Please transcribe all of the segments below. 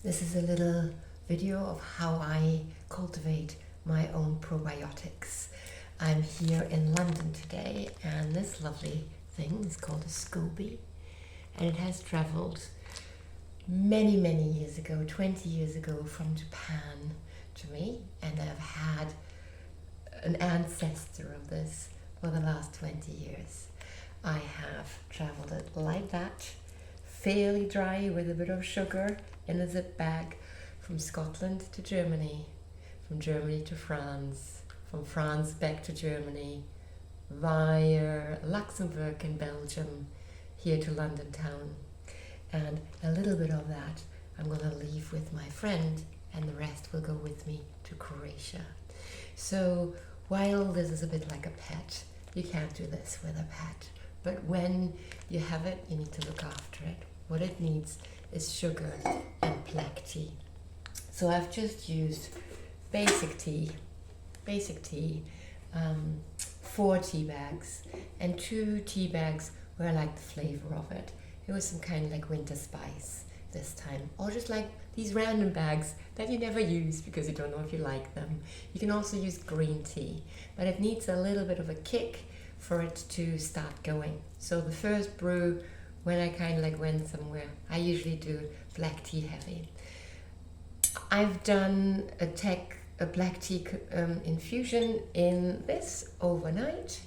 This is a little video of how I cultivate my own probiotics. I'm here in London today, and this lovely thing is called a SCOBY, and it has traveled many years ago, 20 years ago, from Japan to me, and I've had an ancestor of this for the last 20 years. I have traveled it like that, fairly dry with a bit of sugar in a zip bag, from Scotland to Germany, from Germany to France, from France back to Germany, via Luxembourg and Belgium, here to London town. And a little bit of that I'm going to leave with my friend, and the rest will go with me to Croatia. So while this is a bit like a pet, you can't do this with a pet. But when you have it, you need to look after it. What it needs is sugar and black tea. So I've just used basic tea, 4 tea bags, and 2 tea bags where I like the flavor of it. It was some kind of like winter spice this time, or just like these random bags that you never use because you don't know if you like them. You can also use green tea, but it needs a little bit of a kick for it to start going. So the first brew, when I kind of like went somewhere, I usually do black tea heavy. I've done a black tea infusion in this overnight.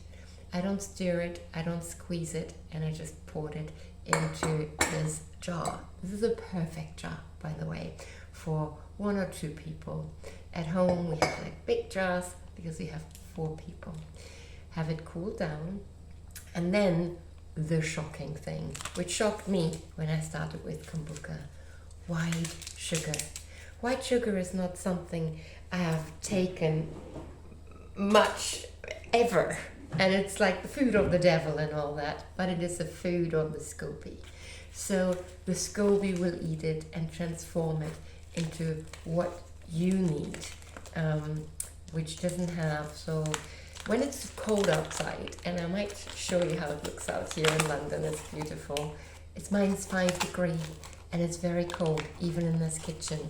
I don't stir it, I don't squeeze it, and I just poured it into this jar. This is a perfect jar, by the way, for 1 or 2 people. At home we have like big jars because we have 4 people. Have it cool down, and then the shocking thing, which shocked me when I started with Kombucha: white sugar. White sugar is not something I have taken much ever, and it's like the food of the devil and all that, but it is a food of the SCOBY. So the SCOBY will eat it and transform it into what you need, which doesn't have. So when it's cold outside, and I might show you how it looks out here in London, it's beautiful. It's -5 degrees, and it's very cold, even in this kitchen.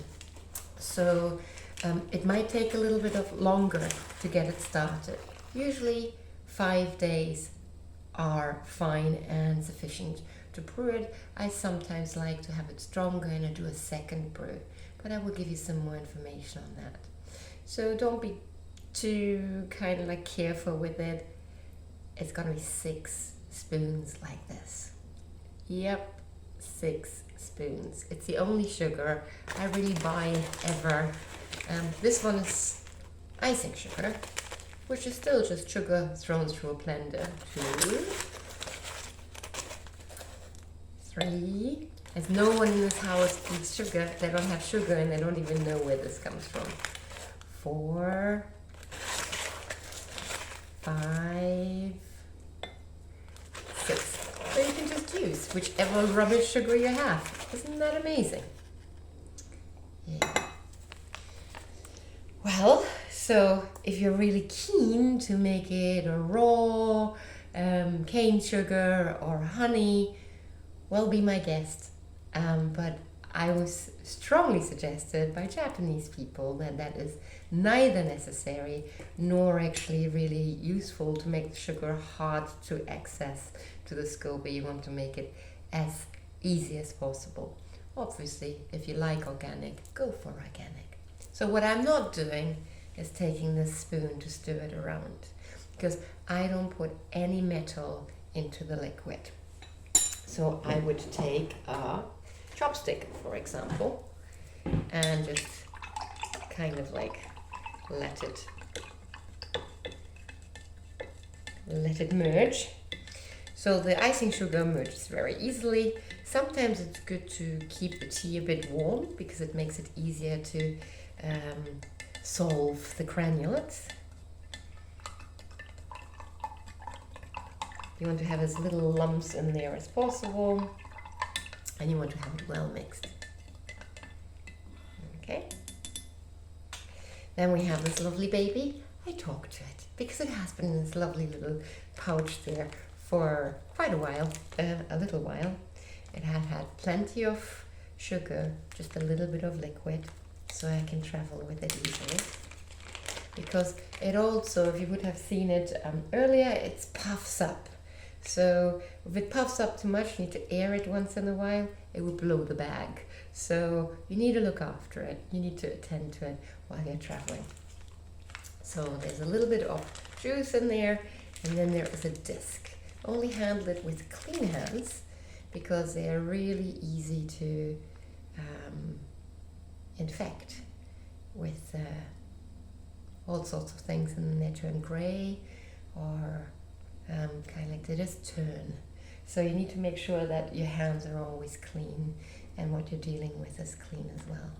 So it might take a little bit of longer to get it started. Usually 5 days are fine and sufficient to brew it. I sometimes like to have it stronger, and I do a second brew, but I will give you some more information on that. So don't be too kind of like careful with it. It's gonna be 6 spoons like this. Yep, 6 spoons. It's the only sugar I really buy ever. This one is icing sugar, which is still just sugar thrown through a blender. 2, 3. As no one in this house eats sugar, they don't have sugar, and they don't even know where this comes from. 4, 5, 6. So you can just use whichever rubbish sugar you have. Isn't that amazing? Yeah. Well, so if you're really keen to make it a raw cane sugar or honey, well, be my guest. But I was strongly suggested by Japanese people that that is neither necessary nor actually really useful to make the sugar hard to access to the SCOBY. You want to make it as easy as possible. Obviously, if you like organic, go for organic. So what I'm not doing is taking this spoon to stir it around, because I don't put any metal into the liquid. So I would take a chopstick, for example, and just kind of like let it merge. So the icing sugar merges very easily. Sometimes it's good to keep the tea a bit warm because it makes it easier to solve the granulates. You want to have as little lumps in there as possible, and you want to have it well mixed. Okay. Then we have this lovely baby. I talk to it because it has been in this lovely little pouch there for quite a while, a little while. It had had plenty of sugar, just a little bit of liquid, so I can travel with it easily. Because it also, if you would have seen it earlier, it puffs up. So if it puffs up too much, you need to air it once in a while, it will blow the bag. So you need to look after it. You need to attend to it while you're traveling. So there's a little bit of juice in there, and then there is a disc. Only handle it with clean hands, because they are really easy to infect with all sorts of things, and then they turn grey or kind of like they just turn. So you need to make sure that your hands are always clean and what you're dealing with is clean as well.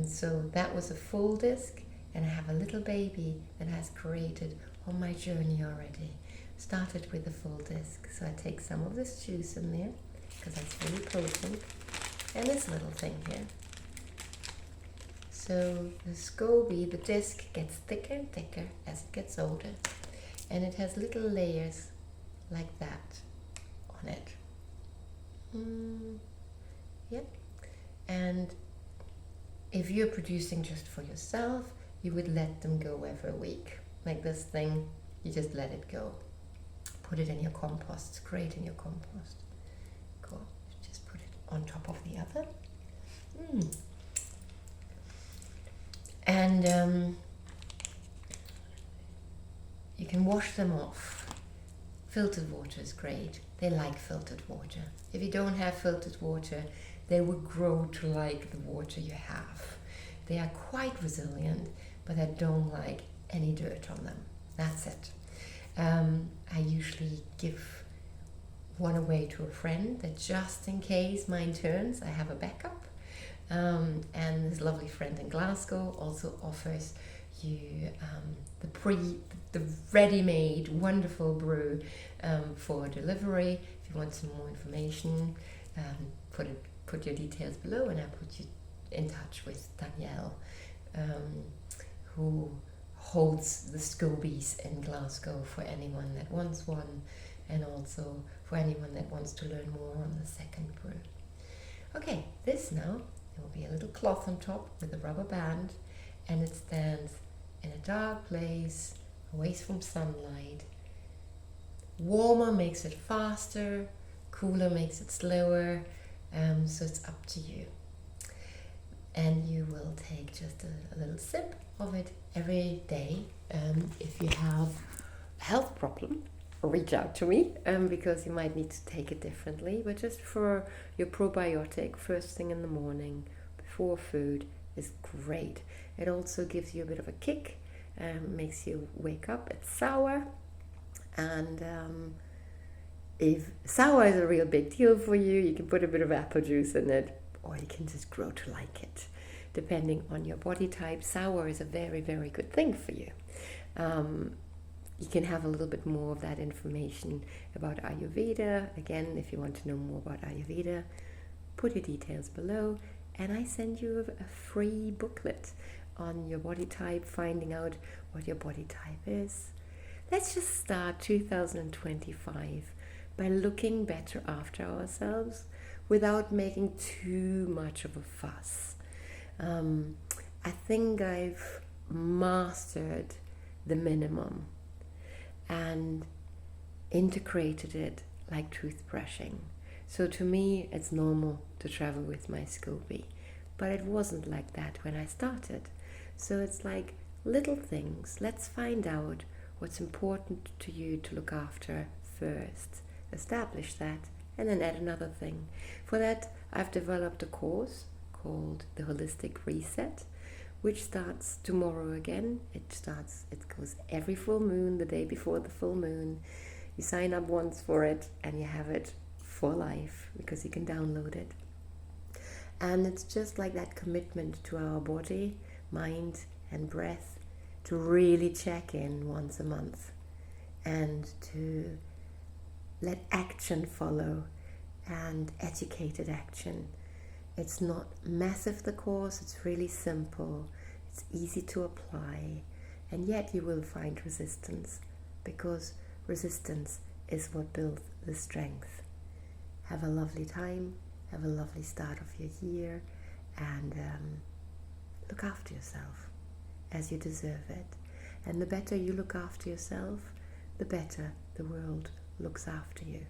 So that was a full disc, and I have a little baby that has created on my journey already. Started with a full disc, so I take some of this juice in there because that's really potent, and this little thing here. So the SCOBY, the disc, gets thicker and thicker as it gets older, and it has little layers like that on it. Yep. And if you're producing just for yourself, you would let them go every week. Like this thing, you just let it go. Put it in your compost. It's great in your compost. Cool. Just put it on top of the other. And you can wash them off. Filtered water is great. They like filtered water. If you don't have filtered water, they will grow to like the water you have. They are quite resilient, but I don't like any dirt on them. That's it. I usually give one away to a friend, that just in case mine turns, I have a backup. And this lovely friend in Glasgow also offers you the ready-made wonderful brew for delivery. If you want some more information, put your details below, and I'll put you in touch with Danielle, who holds the SCOBYs in Glasgow for anyone that wants one, and also for anyone that wants to learn more on the second brew. Okay, this now, there will be a little cloth on top with a rubber band, and it stands in a dark place, away from sunlight. Warmer makes it faster, cooler makes it slower, so it's up to you. And you will take just a little sip of it every day. If you have a health problem, reach out to me, because you might need to take it differently. But just for your probiotic, first thing in the morning, before food, is great. It also gives you a bit of a kick, makes you wake up. It's sour, and if sour is a real big deal for you, you can put a bit of apple juice in it, or you can just grow to like it, depending on your body type. Sour is a very, very good thing for you. You can have a little bit more of that information about Ayurveda. Again, if you want to know more about Ayurveda, put your details below, and I send you a free booklet on your body type, finding out what your body type is. Let's just start 2025 by looking better after ourselves without making too much of a fuss. I think I've mastered the minimum and integrated it like toothbrushing. So to me, it's normal to travel with my SCOBY, but it wasn't like that when I started. So it's like little things. Let's find out what's important to you to look after first. Establish that, and then add another thing. For that, I've developed a course called the Holistic Reset, which starts tomorrow again. It goes every full moon, the day before the full moon. You sign up once for it, and you have it for life, because you can download it. And it's just like that commitment to our body, mind, and breath, to really check in once a month, and to let action follow, and educated action. It's not massive, the course, it's really simple, it's easy to apply, and yet you will find resistance, because resistance is what builds the strength. Have a lovely time, Have a lovely start of your year, and look after yourself as you deserve it. And the better you look after yourself, the better the world looks after you.